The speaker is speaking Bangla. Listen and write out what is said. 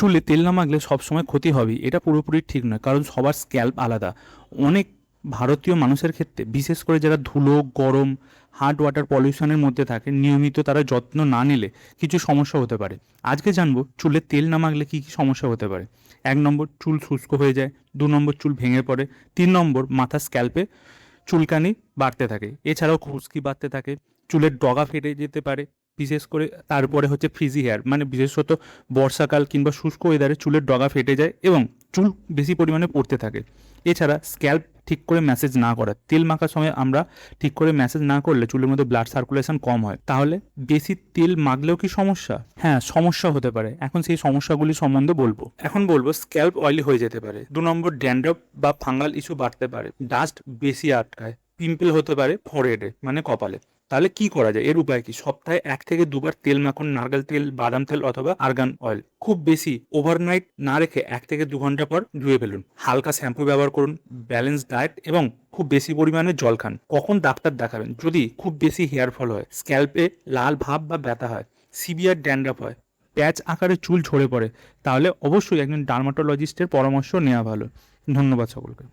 চুলে তেল না মাখলে সবসময় ক্ষতি হবেই, এটা পুরোপুরি ঠিক নয়, কারণ সবার স্ক্যাল্প আলাদা। অনেক ভারতীয় মানুষের ক্ষেত্রে, বিশেষ করে যারা ধুলো, গরম, হার্ড ওয়াটার পলিউশনের মধ্যে থাকে, নিয়মিত তারা যত্ন না নিলে কিছু সমস্যা হতে পারে। আজকে জানবো চুলে তেল না মাখলে কী কী সমস্যা হতে পারে। 1 নম্বর, চুল শুষ্ক হয়ে যায়। 2 নম্বর, চুল ভেঙে পড়ে। 3 নম্বর, মাথার স্ক্যাল্পে চুলকানি বাড়তে থাকে। এছাড়াও খুশকি বাড়তে থাকে, চুলের ডগা ফেটে যেতে পারে। বিশেষ করে তারপরে হচ্ছে ফ্রিজি হেয়ার, মানে বিশেষত বর্ষাকাল কিংবা শুষ্ক ওয়েদারে চুলের ডগা ফেটে যায় এবং চুল বেশি পরিমাণে পড়তে থাকে। এছাড়া স্ক্যাল্প ঠিক করে ম্যাসেজ না করা, তেল মাখার সময় আমরা ঠিক করে ম্যাসেজ না করলে চুলের মধ্যে ব্লাড সার্কুলেশন কম হয়। তাহলে বেশি তেল মাখলেও কি সমস্যা? হ্যাঁ, সমস্যা হতে পারে। এখন সেই সমস্যাগুলি সম্বন্ধে বলবো। এখন বলবো স্ক্যাল্প অয়েলি হয়ে যেতে পারে। 2 নম্বর, ড্যান্ড্রফ বা ফাঙ্গাল ইস্যু বাড়তে পারে। ডাস্ট বেশি আটকায়। পিম্পল হতে পারে ফোরহেডে, মানে কপালে। তাহলে কি করা যায়? এর উপায় কি? সপ্তাহে 1 থেকে 2 বার তেল মাখুন, নারকেল তেল, বাদাম তেল অথবা আর্গান অয়েল। খুব বেশি ওভারনাইট না রেখে 1 থেকে 2 ঘন্টা পর ধুয়ে ফেলুন। হালকা শ্যাম্পু ব্যবহার করুন, ব্যালেন্স ডায়েট এবং খুব বেশি পরিমাণে জল খান। কখন ডাক্তার দেখাবেন? যদি খুব বেশি হেয়ার ফল হয়, স্ক্যাল্পে লাল ভাব বা ব্যথা হয়, সিভিয়ার ড্যান্ড্রফ হয়, প্যাচ আকারে চুল ঝরে পড়ে, তাহলে অবশ্যই একজন ডার্মাটোলজিস্টের পরামর্শ নেওয়া ভালো। ধন্যবাদ সকলকে।